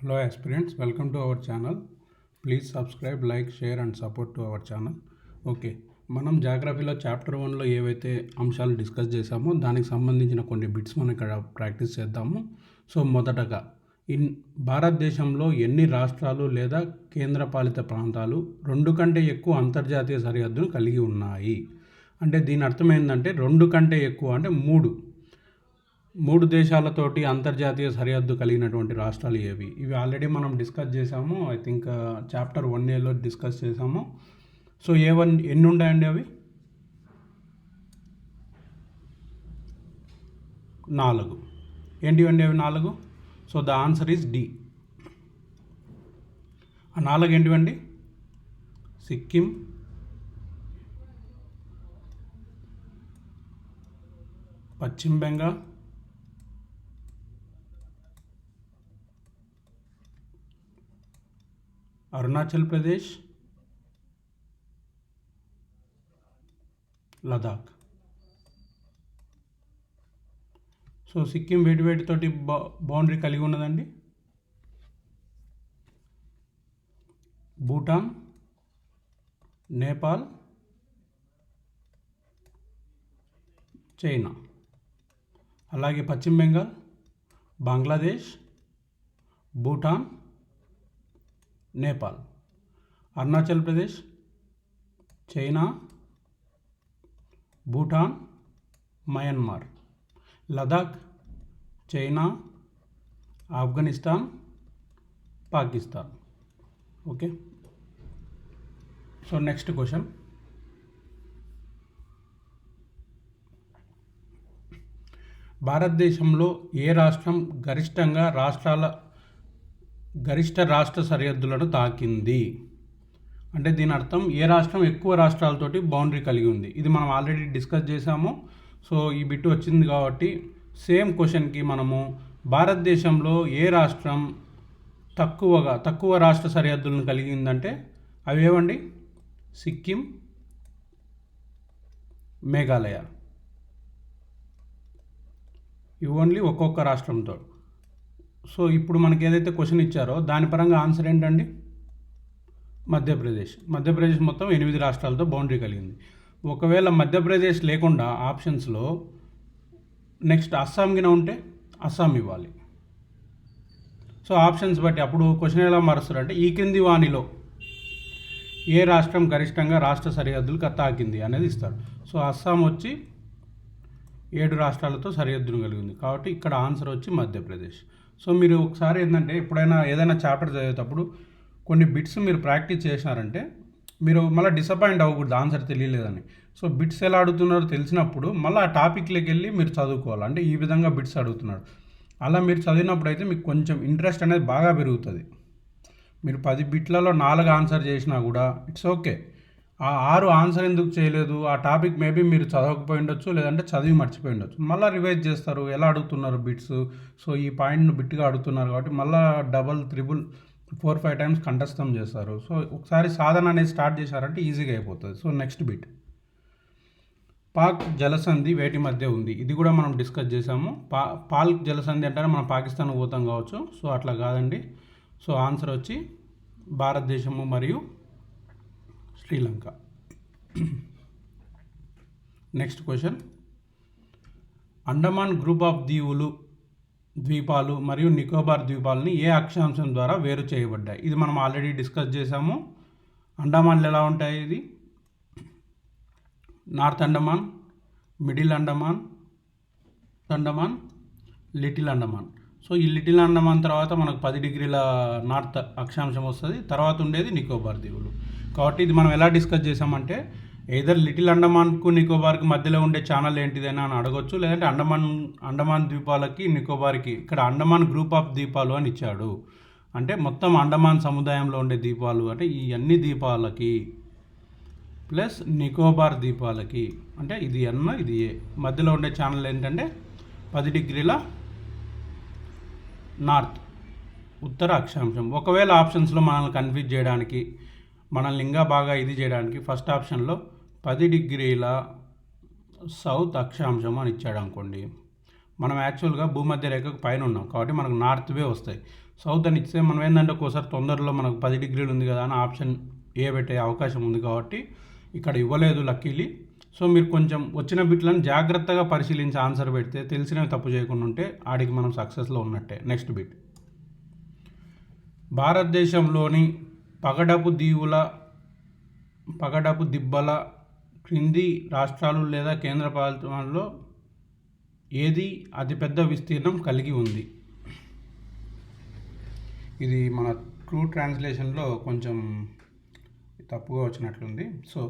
Hello aspirants, welcome to our channel. Please subscribe, like, share and support to our channel. Okay, మనం జాగ్రఫీలో chapter 1లో ఏవైతే అంశాలు discuss చేసామో దానికి సంబంధించిన కొన్ని బిట్స్ మనం ఇక్కడ ప్రాక్టీస్ చేద్దాము. సో మొదటగా భారతదేశంలో ఎన్ని రాష్ట్రాలు లేదా కేంద్రపాలిత ప్రాంతాలు 2 కంటే ఎక్కువ అంతర్జాతీయ సరిహద్దును కలిగి ఉన్నాయి? అంటే దీని అర్థం ఏంటంటే 2 కంటే ఎక్కువ అంటే మూడు దేశాలతోటి అంతర్జాతీయ సరిహద్దు కలిగినటువంటి రాష్ట్రాలు ఏవి? ఇవి ఆల్రెడీ మనం డిస్కస్ చేసాము. ఐ థింక్ చాప్టర్ 1Aలో డిస్కస్ చేసాము. సో ఎన్ని ఉన్నాయండి అవి? 4. ఏంటివండి అవి 4? So the answer is D. ఆ 4 ఏంటివండి? సిక్కిం, పశ్చిమ బెంగాల్, అరుణాచల్ ప్రదేశ్, లదాఖ్. సో సిక్కిం వేటితోటి బౌండరీ కలిగి ఉన్నదండి? భూటాన్, నేపాల్, చైనా. అలాగే Paschim Bengal, Bangladesh, Bhutan, Nepal. Arunachal Pradesh, China, Bhutan, Myanmar. Ladakh, China, Afghanistan, Pakistan. Okay, so next question. భారతదేశంలో ఏ రాష్ట్రం గరిష్ట రాష్ట్ర సరిహద్దులను తాకింది? అంటే దీని అర్థం ఏ రాష్ట్రం ఎక్కువ రాష్ట్రాలతోటి బౌండరీ కలిగి ఉంది. ఇది మనం ఆల్రెడీ డిస్కస్ చేసాము. సో ఈ బిట్ వచ్చింది కాబట్టి సేమ్ క్వశ్చన్కి మనము భారతదేశంలో ఏ రాష్ట్రం తక్కువ రాష్ట్ర సరిహద్దులను కలిగిందంటే అవి ఏవండి? సిక్కిం, మేఘాలయ. ఇవి ఓన్లీ ఒక్కొక్క రాష్ట్రంతో. సో ఇప్పుడు మనకి ఏదైతే క్వశ్చన్ ఇచ్చారో దాని పరంగా ఆన్సర్ ఏంటండి? మధ్యప్రదేశ్ మొత్తం 8 రాష్ట్రాలతో బౌండరీ కలిగింది. ఒకవేళ మధ్యప్రదేశ్ లేకుండా ఆప్షన్స్లో నెక్స్ట్ అస్సాం గిన ఉంటే అస్సాం ఇవ్వాలి. సో ఆప్షన్స్ బట్టి అప్పుడు క్వశ్చన్ ఎలా మారుస్తారంటే ఈ కింది వాణిలో ఏ రాష్ట్రం గరిష్టంగా రాష్ట్ర సరిహద్దులు తాకింది అనేది ఇస్తారు. సో అస్సాం వచ్చి 7 రాష్ట్రాలతో సరిహద్దును కలిగింది కాబట్టి ఇక్కడ ఆన్సర్ వచ్చి మధ్యప్రదేశ్. సో మీరు ఒకసారి ఏంటంటే ఎప్పుడైనా ఏదైనా చాప్టర్ చదివేటప్పుడు కొన్ని బిట్స్ మీరు ప్రాక్టీస్ చేసినారంటే మీరు మళ్ళీ డిసప్పాయింట్ అవ్వకూడదు ఆన్సర్ తెలియలేదని. సో బిట్స్ ఎలా అడుగుతున్నారో తెలిసినప్పుడు మళ్ళీ ఆ టాపిక్లోకి వెళ్ళి మీరు చదువుకోవాలి. అంటే ఈ విధంగా బిట్స్ అడుగుతున్నాడు అలా మీరు చదివినప్పుడు అయితే మీకు కొంచెం ఇంట్రెస్ట్ అనేది బాగా పెరుగుతుంది. మీరు 10 బిట్లలో 4 ఆన్సర్ చేసినా కూడా ఇట్స్ ఓకే. ఆ 6 ఆన్సర్ ఎందుకు చేయలేదు? ఆ టాపిక్ మేబీ మీరు చదవకపోయి ఉండొచ్చు, లేదంటే చదివి మర్చిపోయి ఉండొచ్చు. మళ్ళీ రివైజ్ చేస్తారు ఎలా అడుగుతున్నారు బిట్స్. సో ఈ పాయింట్ను బిట్గా అడుగుతున్నారు కాబట్టి మళ్ళీ డబల్, త్రిబుల్, 4-5 టైమ్స్ కంఠస్థం చేస్తారు. సో ఒకసారి సాధన అనేది స్టార్ట్ చేశారంటే ఈజీగా అయిపోతుంది. సో నెక్స్ట్ బిట్, పాక్ జలసంధి వేటి మధ్య ఉంది? ఇది కూడా మనం డిస్కస్ చేసాము. పాక్ జలసంధి అంటారా మనం పాకిస్తాన్ పోతాం కావచ్చు. సో అట్లా కాదండి. సో ఆన్సర్ వచ్చి భారతదేశము మరియు Sri Lanka. Next question, Andaman group of ద్వీపాలు మరియు నికోబార్ ద్వీపాలని ఏ అక్షాంశం ద్వారా వేరు చేయబడ్డాయి? ఇది మనం ఆల్రెడీ డిస్కస్ చేసాము. అండమాన్లు ఎలా ఉంటాయి? ఇది north Andaman, middle Andaman, little Andaman. So ఈ లిటిల్ అండమాన్ తర్వాత మనకు 10 డిగ్రీల నార్త్ అక్షాంశం వస్తుంది. తర్వాత ఉండేది నికోబార్ దీవులు. కాబట్టి ఇది మనం ఎలా డిస్కస్ చేసామంటే ఏదర్ లిటిల్ అండమాన్కు నికోబార్కి మధ్యలో ఉండే ఛానల్ ఏంటిదైనా అని అడగొచ్చు, లేదంటే అండమాన్ ద్వీపాలకి నికోబార్కి ఇక్కడ అండమాన్ గ్రూప్ ఆఫ్ ద్వీపాలు అని ఇచ్చాడు. అంటే మొత్తం అండమాన్ సముదాయంలో ఉండే ద్వీపాలు అంటే ఈ అన్ని ద్వీపాలకి ప్లస్ నికోబార్ ద్వీపాలకి అంటే ఇది ఎన్ ఇది ఏ మధ్యలో ఉండే ఛానల్ ఏంటంటే 10 డిగ్రీల నార్త్ ఉత్తర అక్షాంశం. ఒకవేళ ఆప్షన్స్లో మనల్ని కన్ఫ్యూజ్ చేయడానికి, మనల్ని ఇంకా బాగా ఇది చేయడానికి ఫస్ట్ ఆప్షన్లో 10 డిగ్రీల సౌత్ అక్షాంశం అని ఇచ్చాడు అనుకోండి, మనం యాక్చువల్గా భూమధ్య రేఖకు పైన ఉన్నాం కాబట్టి మనకు నార్త్ వే వస్తాయి. సౌత్ అని ఇస్తే మనం ఏంటంటే ఒకసారి తొందరలో మనకు 10 డిగ్రీలు ఉంది కదా అని ఆప్షన్ ఏ పెట్టే అవకాశం ఉంది కాబట్టి ఇక్కడ ఇవ్వలేదు లక్కీలీ. సో మీరు కొంచెం వచ్చిన బిట్లను జాగ్రత్తగా పరిశీలించి ఆన్సర్ పెడితే తెలిసినవి తప్పు చేయకుండా ఉంటే ఆడికి మనం సక్సెస్లో ఉన్నట్టే. నెక్స్ట్ బిట్, భారతదేశంలోని పగడపు దిబ్బల క్రింది రాష్ట్రాలు లేదా కేంద్రపాలితలో ఏది అతిపెద్ద విస్తీర్ణం కలిగి ఉంది? ఇది మన ట్రూ ట్రాన్స్లేషన్లో కొంచెం తప్పుగా వచ్చినట్లుంది. సో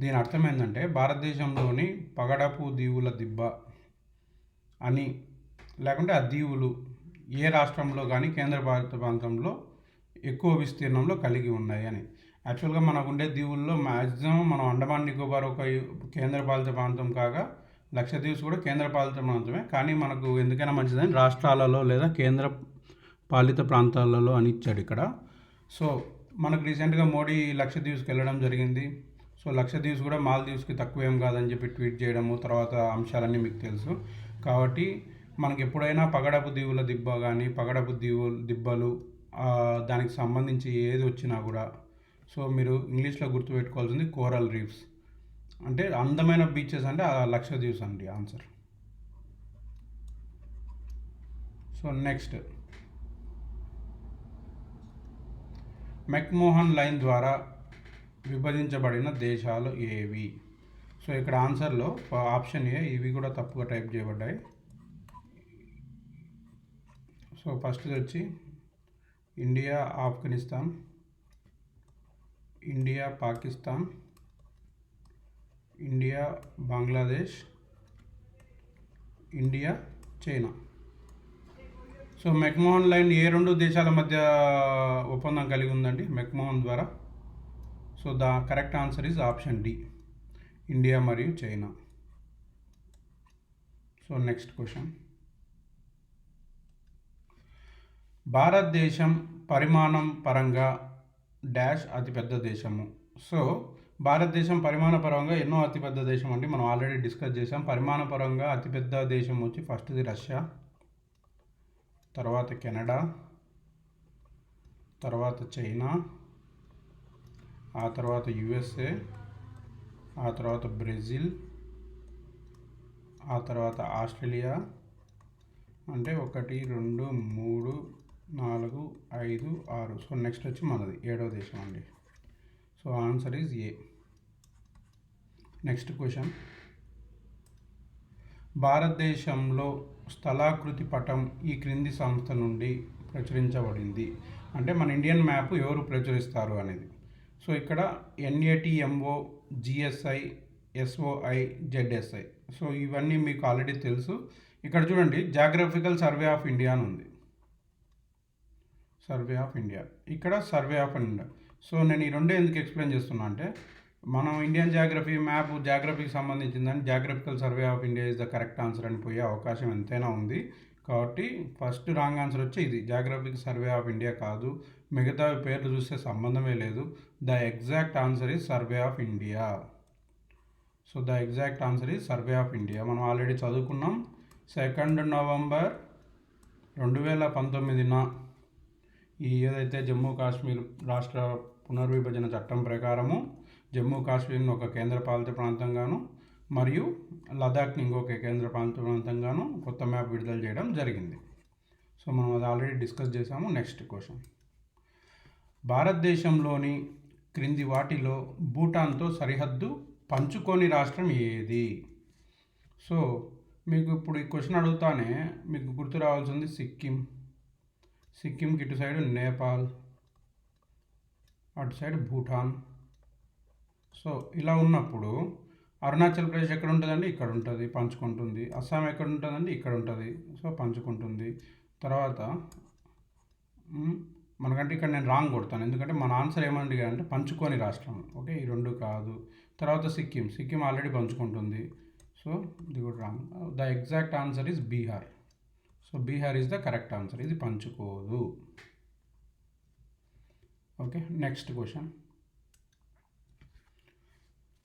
దీని అర్థం ఏంటంటే భారతదేశంలోని పగడపు దీవుల దిబ్బ అని, లేకుంటే ఆ దీవులు ఏ రాష్ట్రంలో కానీ కేంద్రపాలిత ప్రాంతంలో ఎక్కువ విస్తీర్ణంలో కలిగి ఉన్నాయి అని. యాక్చువల్గా మనకు ఉండే దీవుల్లో మ్యాక్సిమం మనం అండమాన్ నికోబార్ ఒక కేంద్రపాలిత ప్రాంతం కాగా లక్షద్వీప్స్ కూడా కేంద్రపాలిత ప్రాంతమే, కానీ మనకు ఎందుకైనా మంచిదని రాష్ట్రాలలో లేదా కేంద్ర పాలిత ప్రాంతాలలో అని ఇచ్చాడు ఇక్కడ. సో మనకు రీసెంట్గా మోడీ లక్షద్వీప్స్కి వెళ్ళడం జరిగింది. సో లక్షద్వీప్స్ కూడా మాల్దీవ్స్కి తక్కువ ఏం కాదని చెప్పి ట్వీట్ చేయడము, తర్వాత అంశాలన్నీ మీకు తెలుసు. కాబట్టి మనకి ఎప్పుడైనా పగడపు దీవుల దిబ్బ కానీ పగడపు దిబ్బలు దానికి సంబంధించి ఏది వచ్చినా కూడా సో మీరు ఇంగ్లీష్లో గుర్తుపెట్టుకోవాల్సింది కోరల్ రీఫ్స్. అంటే అందమైన బీచెస్ అంటే లక్షద్వీప్స్ అండి answer. So next, McMahon line ద్వారా విభజించబడిన దేశాలు ఏవి? సో ఇక్కడ ఆన్సర్లో ఆప్షన్ ఏ, ఇవి కూడా తప్పుగా టైప్ చేయబడ్డాయి. సో ఫస్ట్ వచ్చి India Afghanistan, India Pakistan, India Bangladesh, India China. So McMahon line ఏ రెండు దేశాల మధ్య ఒప్పందం కలిగి ఉందండి మెక్మోహన్ ద్వారా? So the correct answer is option D, India మరియు చైనా. సో నెక్స్ట్ క్వశ్చన్, భారతదేశం పరిమాణం పరంగా డాష్ అతిపెద్ద దేశము. సో భారతదేశం పరిమాణ పరంగా ఎన్నో అతిపెద్ద దేశం అండి, మనం ఆల్రెడీ డిస్కస్ చేసాం. పరిమాణ పరంగా అతిపెద్ద దేశం వచ్చి ఫస్ట్ది రష్యా, తర్వాత కెనడా, తర్వాత చైనా, ఆ తర్వాత యుఎస్ఏ, ఆ తర్వాత బ్రెజిల్, ఆ తర్వాత ఆస్ట్రేలియా. అంటే 1 2 3 4 5 6. సో నెక్స్ట్ వచ్చి మనది 7వ దేశం అండి. So answer is A. Next question, భారతదేశంలో స్థలాకృతి పటం ఈ క్రింది సంస్థ నుండి ప్రచురించబడింది? అంటే మన ఇండియన్ మ్యాప్ ఎవరు ప్రచురిస్తారు అనేది. సో ఇక్కడ NATMO, GSI, SOI, ZSI. So ఇవన్నీ మీకు ఆల్రెడీ తెలుసు. ఇక్కడ చూడండి, జాగ్రఫికల్ సర్వే ఆఫ్ ఇండియా అని ఉంది, సర్వే ఆఫ్ ఇండియా, ఇక్కడ సర్వే ఆఫ్ ఇండియా. సో నేను ఈ రెండే ఎందుకు ఎక్స్ప్లెయిన్ చేస్తున్నా అంటే మనం ఇండియన్ జాగ్రఫీ మ్యాప్ జాగ్రఫీకి సంబంధించిందని geographical survey of India is the correct answer అని పోయే అవకాశం ఎంతైనా ఉంది. కాబట్టి ఫస్ట్ రాంగ్ ఆన్సర్ వచ్చి ఇది, జాగ్రఫిక్ సర్వే ఆఫ్ ఇండియా కాదు. మిగతా పేర్లు చూస్తే సంబంధమే లేదు. The exact answer is survey of India. So the exact answer is survey of India. మనం ఆల్రెడీ చదువుకున్నాం. 2 నవంబర్ 2019న ఈ ఏదైతే జమ్మూ కాశ్మీర్ రాష్ట్ర పునర్విభజన చట్టం ప్రకారము జమ్మూ కాశ్మీర్ని ఒక కేంద్రపాలిత ప్రాంతంగాను మరియు లదాఖ్ని ఇంకొక కేంద్రపాలిత ప్రాంతంగాను కొత్త మ్యాప్ విడుదల చేయడం జరిగింది. సో మనం అది ఆల్రెడీ డిస్కస్ చేసాము. నెక్స్ట్ క్వశ్చన్, భారతదేశంలోని క్రింది వాటిలో భూటాన్తో సరిహద్దు పంచుకోని రాష్ట్రం ఏది? సో మీకు ఇప్పుడు ఈ క్వశ్చన్ అడుగుతానే మీకు గుర్తు రావాల్సింది సిక్కింకి ఇటు సైడ్ నేపాల్, అటు సైడ్ భూటాన్. సో ఇలా ఉన్నప్పుడు అరుణాచల్ ప్రదేశ్ ఎక్కడ ఉంటుందండి? ఇక్కడ ఉంటుంది, పంచుకుంటుంది. అస్సాం ఎక్కడ ఉంటుందండి? ఇక్కడ ఉంటుంది, సో పంచుకుంటుంది. తర్వాత మనకంటే ఇక్కడ నేను రాంగ్ కొడతాను, ఎందుకంటే మన ఆన్సర్ ఏమండి అంటే పంచుకోని రాష్ట్రం. ఓకే, ఈ రెండు కాదు. తర్వాత సిక్కిం ఆల్రెడీ పంచుకుంటుంది, సో ఇది కూడా wrong. The exact answer is Bihar. So Bihar is the correct answer, ఇది పంచుకోదు. ఓకే, నెక్స్ట్ క్వశ్చన్,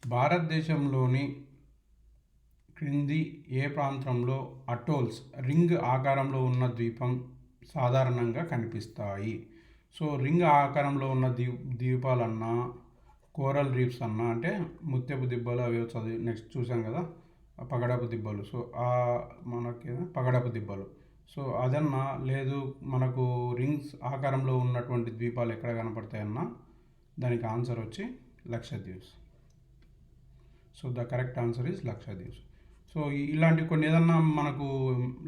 భారతదేశంలోని క్రింది ఏ ప్రాంతంలో అటోల్స్ రింగ్ ఆకారంలో ఉన్న ద్వీపం సాధారణంగా కనిపిస్తాయి? సో రింగ్ ఆకారంలో ఉన్న ద్వీపాలన్నా కోరల్ రీఫ్స్ అన్నా అంటే ముత్యపు దిబ్బలు అవి చదివి నెక్స్ట్ చూసాం కదా పగడపు దిబ్బలు. సో మనకి పగడపు దిబ్బలు. సో అదన్నా లేదు మనకు రింగ్స్ ఆకారంలో ఉన్నటువంటి ద్వీపాలు ఎక్కడ కనపడతాయన్నా దానికి ఆన్సర్ వచ్చి Lakshadweeps. So the correct answer is Lakshadweeps. So ఇలాంటి కొన్ని ఏదన్నా మనకు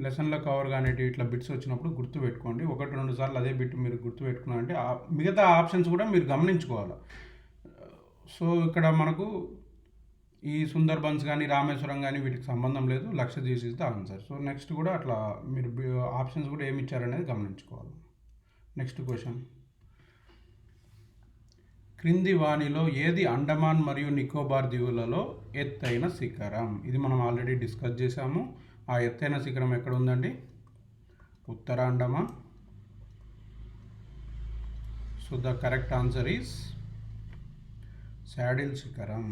లెసన్లో కవర్ కానీ ఇట్లా బిట్స్ వచ్చినప్పుడు గుర్తుపెట్టుకోండి. 1-2 సార్లు అదే బిట్ మీరు గుర్తుపెట్టుకున్నారంటే మిగతా ఆప్షన్స్ కూడా మీరు గమనించుకోవాలి. సో ఇక్కడ మనకు ఈ సుందర్బన్స్ కానీ రామేశ్వరం కానీ వీటికి సంబంధం లేదు. Lakshadweeps is the answer. So next కూడా అట్లా మీరు ఆప్షన్స్ కూడా ఏమి ఇచ్చారనేది గమనించుకోవాలి. నెక్స్ట్ క్వశ్చన్, క్రింది వానిలో ఏది అండమాన్ మరియు నికోబార్ దీవులలో ఎత్తైన శిఖరం? ఇది మనం ఆల్రెడీ డిస్కస్ చేసాము. ఆ ఎత్తైన శిఖరం ఎక్కడ ఉందండి? ఉత్తర Andaman. So the correct answer is saddle శిఖరం.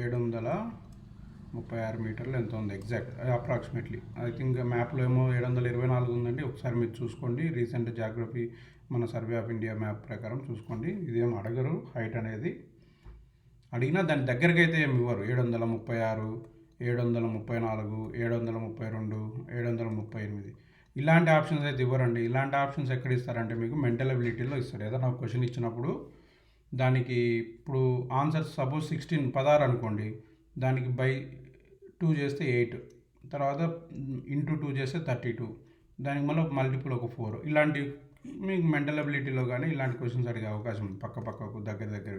736 మీటర్లు ఎంత ఉంది ఎగ్జాక్ట్ అప్రాక్సిమేట్లీ. ఐ థింక్ మ్యాప్లో ఏమో 724 ఉందండి. ఒకసారి మీరు చూసుకోండి. రీసెంట్ జాగ్రఫీ మన సర్వే ఆఫ్ ఇండియా మ్యాప్ ప్రకారం చూసుకోండి. ఇదేం అడగరు హైట్ అనేది. అడిగినా దాని దగ్గరికి అయితే ఏమి ఇవ్వరు. 736, 734, 732, 738 ఇలాంటి ఆప్షన్స్ అయితే ఇవ్వరండి. ఇలాంటి ఆప్షన్స్ ఎక్కడ ఇస్తారంటే మీకు మెంటల్ అబిలిటీలో ఇస్తారు. ఏదైనా క్వశ్చన్ ఇచ్చినప్పుడు దానికి ఇప్పుడు ఆన్సర్ సపోజ్ 16 అనుకోండి, దానికి బై 2 చేస్తే 8, తర్వాత ఇంటూ 2 చేస్తే 32, దానికి మళ్ళీ మల్టిపుల్ ఒక 4. ఇలాంటి మీకు మెంటల్ అబిలిటీలో కానీ ఇలాంటి క్వశ్చన్స్ అడిగే అవకాశం ఉంది, పక్కకు దగ్గర.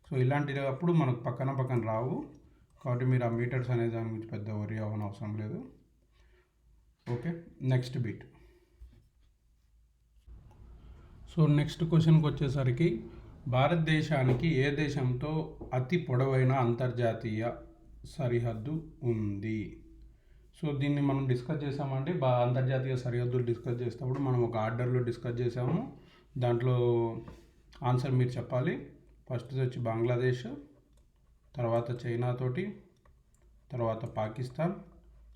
సో ఇలాంటి అప్పుడు మనకు పక్కన రావు. కాబట్టి మీరు ఆ మీటర్స్ అనే దాని గురించి పెద్ద వరి అవ్వని అవసరం లేదు. Okay, next bit. So next క్వశ్చన్కి వచ్చేసరికి, భారతదేశానికి ఏ దేశంతో అతి పొడవైన అంతర్జాతీయ సరిహద్దు ఉంది? సో దీన్ని మనం డిస్కస్ చేసామంటే అంతర్జాతీయ సరిహద్దులు డిస్కస్ చేసేటప్పుడు మనం ఒక ఆర్డర్లో డిస్కస్ చేసాము. దాంట్లో ఆన్సర్ మీరు చెప్పాలి. ఫస్ట్ వచ్చి బంగ్లాదేశ్, తర్వాత చైనా తోటి, తర్వాత పాకిస్తాన్.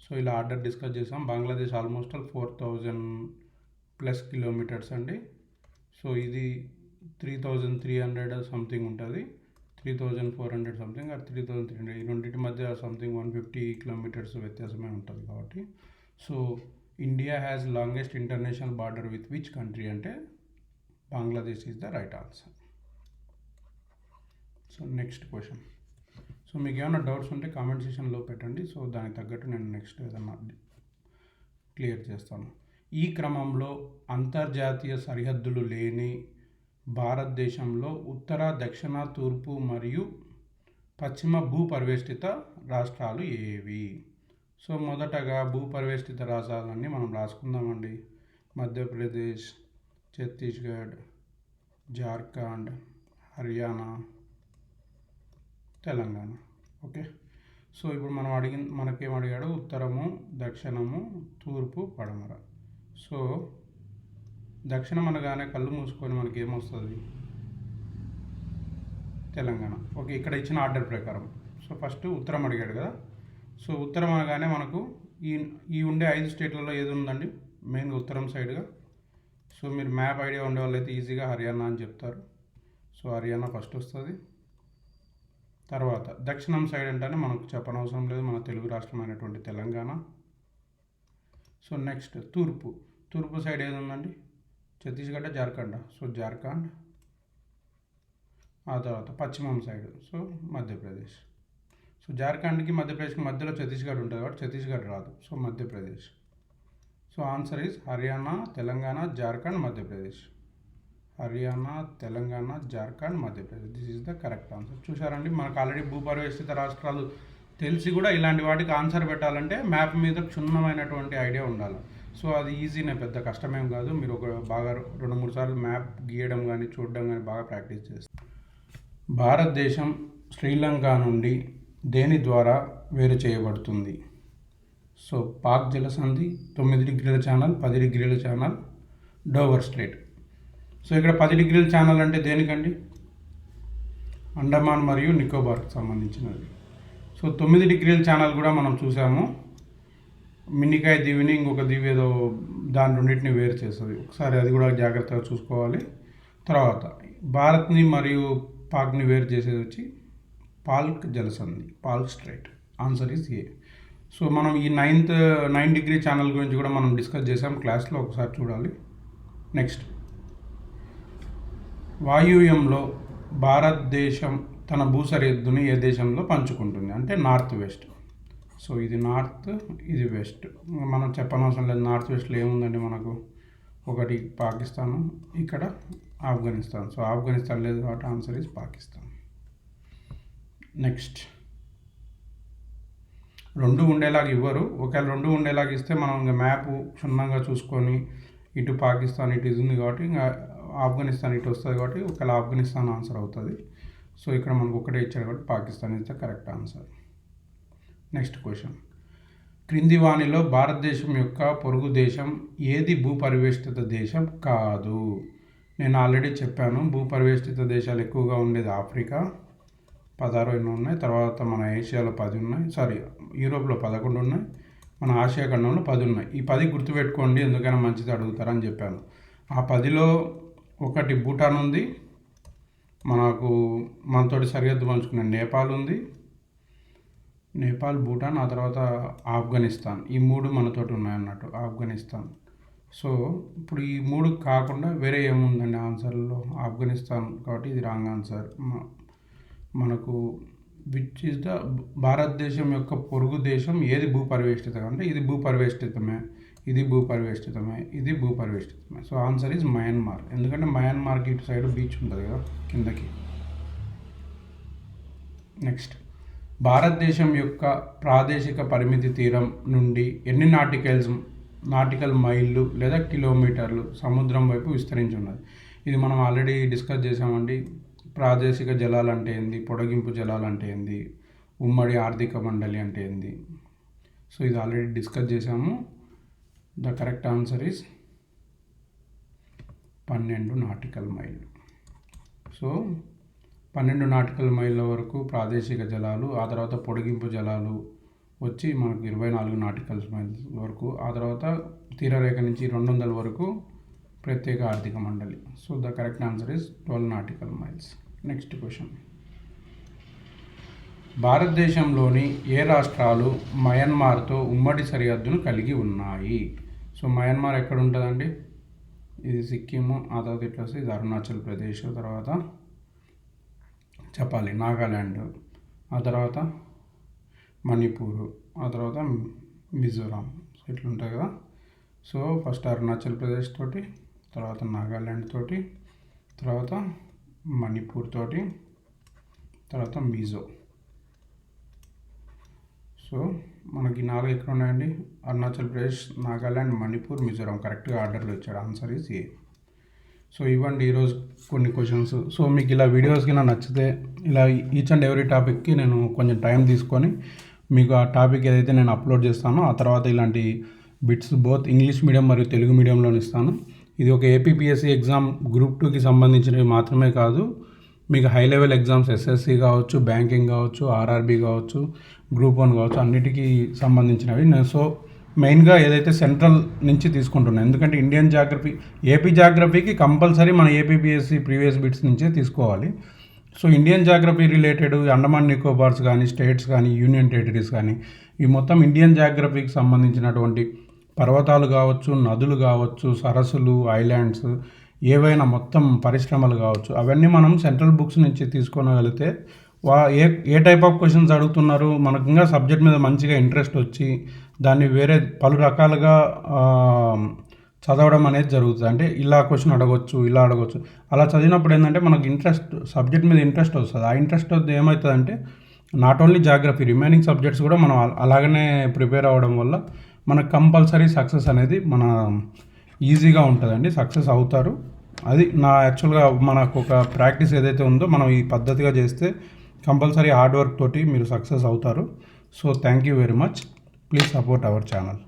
సో ఇలా ఆర్డర్ డిస్కస్ చేసాం. బంగ్లాదేశ్ ఆల్మోస్ట్ 4000+ కిలోమీటర్స్ అండి. సో ఇది 3300 సంథింగ్ ఉంటుంది, 3400 సంథింగ్, 3300. ఈ రెండింటి మధ్య సంథింగ్ 150 కిలోమీటర్స్ వ్యత్యాసమే ఉంటుంది. కాబట్టి so India has longest international border with which country అంటే Bangladesh is the right answer. So next question. So మీకు ఏమైనా డౌట్స్ ఉంటే కామెంట్ సెక్షన్లో పెట్టండి. సో దానికి తగ్గట్టు నేను నెక్స్ట్ ఏదన్నా క్లియర్ చేస్తాను. ఈ క్రమంలో అంతర్జాతీయ సరిహద్దులు లేని భారతదేశంలో ఉత్తర, దక్షిణ, తూర్పు మరియు పశ్చిమ భూపరివేష్టిత రాష్ట్రాలు ఏవి? సో మొదటగా భూపరివేష్టిత రాష్ట్రాలన్నీ మనం రాసుకుందామండి. మధ్యప్రదేశ్, ఛత్తీస్గఢ్, జార్ఖండ్, హర్యానా, తెలంగాణ. ఓకే, సో ఇప్పుడు మనకేం అడిగాడు? ఉత్తరము, దక్షిణము, తూర్పు, పడమర. సో దక్షిణం అనగానే కళ్ళు మూసుకొని మనకి ఏమొస్తుంది? తెలంగాణ. ఓకే, ఇక్కడ ఇచ్చిన ఆర్డర్ ప్రకారం. సో ఫస్ట్ ఉత్తరం అడిగాడు కదా. సో ఉత్తరం అనగానే మనకు ఈ ఉండే 5 స్టేట్లలో ఏది ఉందండి మెయిన్గా ఉత్తరం సైడ్గా? సో మీరు మ్యాప్ ఐడియా ఉండే వాళ్ళైతే ఈజీగా హర్యానా అని చెప్తారు. సో హర్యానా ఫస్ట్ వస్తుంది. తర్వాత దక్షిణం సైడ్ అంటేనే మనకు చెప్పనవసరం లేదు, మన తెలుగు రాష్ట్రమైనటువంటి తెలంగాణ. సో నెక్స్ట్ తూర్పు సైడ్ ఏది ఉందండి? ఛత్తీస్గఢ్, జార్ఖండ్. సో జార్ఖండ్. ఆ తర్వాత పశ్చిమం సైడ్ సో మధ్యప్రదేశ్. సో జార్ఖండ్కి మధ్యప్రదేశ్కి మధ్యలో ఛత్తీస్గఢ్ ఉంటుంది కాబట్టి ఛత్తీస్గఢ్ రాదు. So Madhya Pradesh. So answer is Haryana, Telangana, Jharkhand, Madhya Pradesh. Haryana, Telangana, Jharkhand, Madhya Pradesh. This is the correct answer. చూసారండి, మనకు ఆల్రెడీ భూపరివేష్టిత రాష్ట్రాలు తెలిసి కూడా ఇలాంటి వాటికి ఆన్సర్ పెట్టాలంటే మ్యాప్ మీద క్షుణ్ణమైనటువంటి ఐడియా ఉండాలి. సో అది ఈజీనే, పెద్ద కష్టమేం కాదు. మీరు ఒక బాగా 2-3 సార్లు మ్యాప్ గీయడం కానీ చూడడం కానీ బాగా ప్రాక్టీస్ చేస్తారు. భారతదేశం శ్రీలంక నుండి దేని ద్వారా వేరు చేయబడుతుంది? సో పాక్ జలసంధి, 9 డిగ్రీల ఛానల్, 10 డిగ్రీల ఛానల్, డోవర్ స్ట్రైట్. సో ఇక్కడ 10 డిగ్రీల ఛానల్ అంటే దేనికండి? అండమాన్ మరియు నికోబార్కి సంబంధించినది. సో 9 డిగ్రీల ఛానల్ కూడా మనం చూసాము. మిన్నికాయ దీవిని ఇంకొక దీవి ఏదో దాని రెండింటిని వేరు చేస్తుంది. ఒకసారి అది కూడా జాగ్రత్తగా చూసుకోవాలి. తర్వాత భారత్ని మరియు పాక్ని వేరు చేసేది వచ్చి పాల్క్ జలసంధి, Palk strait. Answer is A. So మనం ఈ 9 డిగ్రీ ఛానల్ గురించి కూడా మనం డిస్కస్ చేసాం క్లాస్లో, ఒకసారి చూడాలి. నెక్స్ట్, వాయువ్యంలో భారతదేశం తన భూసరిహద్దుని ఏ దేశంలో పంచుకుంటుంది అంటే నార్త్ వెస్ట్. సో ఇది నార్త్, ఇది వెస్ట్. మనం చెప్పనవసరం లేదు, నార్త్ వెస్ట్లో ఏముందండి మనకు, ఒకటి పాకిస్తాన్, ఇక్కడ ఆఫ్ఘనిస్తాన్. సో ఆఫ్ఘనిస్తాన్ లేదు కాబట్టి ఆన్సర్ ఈజ్ పాకిస్తాన్. నెక్స్ట్, రెండు ఉండేలాగా ఇవ్వరు. ఒకవేళ రెండు ఉండేలాగా ఇస్తే మనం ఇంకా మ్యాప్ క్షుణ్ణంగా చూసుకొని ఇటు పాకిస్తాన్ ఇటు ఇది ఉంది కాబట్టి ఇంకా ఆఫ్ఘనిస్తాన్ ఇటు వస్తుంది కాబట్టి ఒకవేళ ఆఫ్ఘనిస్తాన్ ఆన్సర్ అవుతుంది. సో ఇక్కడ మనకు ఒకటే ఇచ్చాడు కాబట్టి Pakistan is the correct answer. Next question, క్రింది వాణిలో భారతదేశం యొక్క పొరుగు దేశం ఏది భూపరివేష్టిత దేశం కాదు? నేను ఆల్రెడీ చెప్పాను, భూపరివేష్టిత దేశాలు ఎక్కువగా ఉండేది ఆఫ్రికా, 16 ఎన్నో ఉన్నాయి. తర్వాత మన ఏషియాలో 10 ఉన్నాయి, యూరోప్లో 11 ఉన్నాయి, మన ఆసియా ఖండంలో 10 ఉన్నాయి. ఈ 10 గుర్తుపెట్టుకోండి, ఎందుకైనా మంచిది అడుగుతారని చెప్పాను. ఆ 10లో ఒకటి భూటాన్ ఉంది, మనతోటి సరిహద్దు పంచుకునే నేపాల్ ఉంది, నేపాల్, భూటాన్, ఆ తర్వాత ఆఫ్ఘనిస్తాన్. ఈ 3 మనతోటి ఉన్నాయన్నట్టు, ఆఫ్ఘనిస్తాన్. సో ఇప్పుడు ఈ 3 కాకుండా వేరే ఏముందండి ఆన్సర్లో? ఆఫ్ఘనిస్తాన్ కాబట్టి ఇది రాంగ్ ఆన్సర్. మనకు విచ్ ఈజ్ ద భారతదేశం యొక్క పొరుగు దేశం ఏది భూపరివేష్టితం అంటే ఇది భూపరివేష్టితమే, ఇది భూపరివేష్టితమే, ఇది భూపరివేష్టితమే. So answer is Myanmar. ఎందుకంటే మయన్మార్కి ఇటు సైడ్ బీచ్ ఉంటుంది కదా కిందకి. నెక్స్ట్, భారతదేశం యొక్క ప్రాదేశిక పరిమితి తీరం నుండి ఎన్ని నాటికల్ మైళ్ళు లేదా కిలోమీటర్లు సముద్రం వైపు విస్తరించి ఉన్నది? ఇది మనం ఆల్రెడీ డిస్కస్ చేసామండి. ప్రాదేశిక జలాలు అంటే ఏంది, పొడిగింపు జలాలు అంటే ఏంది, ఉమ్మడి ఆర్థిక మండలి అంటే ఏంది. సో ఇది ఆల్రెడీ డిస్కస్ చేసాము. The correct answer is 12 nautical మైళ్ళు. సో 12 నాటికల్ మైళ్ళ వరకు ప్రాదేశిక జలాలు, ఆ తర్వాత పొడిగింపు జలాలు వచ్చి మనకు 24 నాటికల్ మైల్స్ వరకు, ఆ తర్వాత తీరరేఖ నుంచి 200 వరకు ప్రత్యేక ఆర్థిక మండలి. So the correct answer is 12 nautical miles. Next question, భారతదేశంలోని ఏ రాష్ట్రాలు మయన్మార్తో ఉమ్మడి సరిహద్దును కలిగి ఉన్నాయి? సో మయన్మార్ ఎక్కడ ఉంటుందండి? ఇది సిక్కిము, ఆ తర్వాత ఇట్లా వస్తే ఇది అరుణాచల్ ప్రదేశ్, తర్వాత చెప్పాలి నాగాల్యాండ్, ఆ తర్వాత మణిపూర్, ఆ తర్వాత మిజోరాం. సో ఇట్లుంటాయి కదా. సో ఫస్ట్ అరుణాచల్ ప్రదేశ్ తోటి, తర్వాత నాగాల్యాండ్ తోటి, తర్వాత మణిపూర్ తోటి, తర్వాత మిజో. సో మనకి 4 ఎక్కడ ఉన్నాయండి? అరుణాచల్ ప్రదేశ్, నాగాల్యాండ్, మణిపూర్, మిజోరాం. కరెక్ట్గా ఆర్డర్లో ఇచ్చాడు. Answer is A. సో ఇవ్వండి ఈరోజు కొన్ని క్వశ్చన్స్. సో మీకు ఇలా వీడియోస్కి నా నచ్చితే ఇలా ఈచ్ అండ్ ఎవ్రీ టాపిక్కి నేను కొంచెం టైం తీసుకొని మీకు ఆ టాపిక్ ఏదైతే నేను అప్లోడ్ చేస్తానో ఆ తర్వాత ఇలాంటి బిట్స్ బోత్ ఇంగ్లీష్ మీడియం మరియు తెలుగు మీడియంలో ఇస్తాను. ఇది ఒక ఏపీపీఎస్సీ ఎగ్జామ్ గ్రూప్ 2కి సంబంధించినవి మాత్రమే కాదు, మీకు హై లెవెల్ ఎగ్జామ్స్ ఎస్ఎస్సి కావచ్చు, బ్యాంకింగ్ కావచ్చు, ఆర్ఆర్బీ కావచ్చు, గ్రూప్ 1 కావచ్చు, అన్నిటికీ సంబంధించినవి. సో మెయిన్గా ఏదైతే సెంట్రల్ నుంచి తీసుకుంటున్నాను, ఎందుకంటే ఇండియన్ జాగ్రఫీ, ఏపీ జాగ్రఫీకి కంపల్సరీ మన ఏపీపీఎస్సీ ప్రీవియస్ బిట్స్ నుంచే తీసుకోవాలి. So Indian geography related Andaman Nicobars కానీ, స్టేట్స్ కానీ, యూనియన్ టెరిటరీస్ కానీ, ఇవి మొత్తం ఇండియన్ జాగ్రఫీకి సంబంధించినటువంటి పర్వతాలు కావచ్చు, నదులు కావచ్చు, సరస్సులు, ఐలాండ్స్, ఏవైనా మొత్తం పరిశ్రమలు కావచ్చు, అవన్నీ మనం సెంట్రల్ బుక్స్ నుంచి తీసుకోగలిగితే ఏ టైప్ ఆఫ్ క్వశ్చన్స్ అడుగుతున్నారు, మనకు ఇంకా సబ్జెక్ట్ మీద మంచిగా ఇంట్రెస్ట్ వచ్చి దాన్ని వేరే పలు రకాలుగా చదవడం అనేది జరుగుతుంది. అంటే ఇలా క్వశ్చన్ అడగవచ్చు, ఇలా అడగవచ్చు. అలా చదివినప్పుడు ఏంటంటే మనకు సబ్జెక్ట్ మీద ఇంట్రెస్ట్ వస్తుంది. ఆ ఇంట్రెస్ట్ ఏమవుతుందంటే not only geography, remaining subjects కూడా మనం అలాగనే ప్రిపేర్ అవ్వడం వల్ల మనకు కంపల్సరీ సక్సెస్ అనేది మన ఈజీగా ఉంటుందండి. సక్సెస్ అవుతారు. అది నా యాక్చువల్గా మనకు ఒక ప్రాక్టీస్ ఏదైతే ఉందో మనం ఈ పద్ధతిగా చేస్తే కంపల్సరీ హార్డ్ వర్క్ తోటి మీరు సక్సెస్ అవుతారు. So thank you very much. Please support our channel.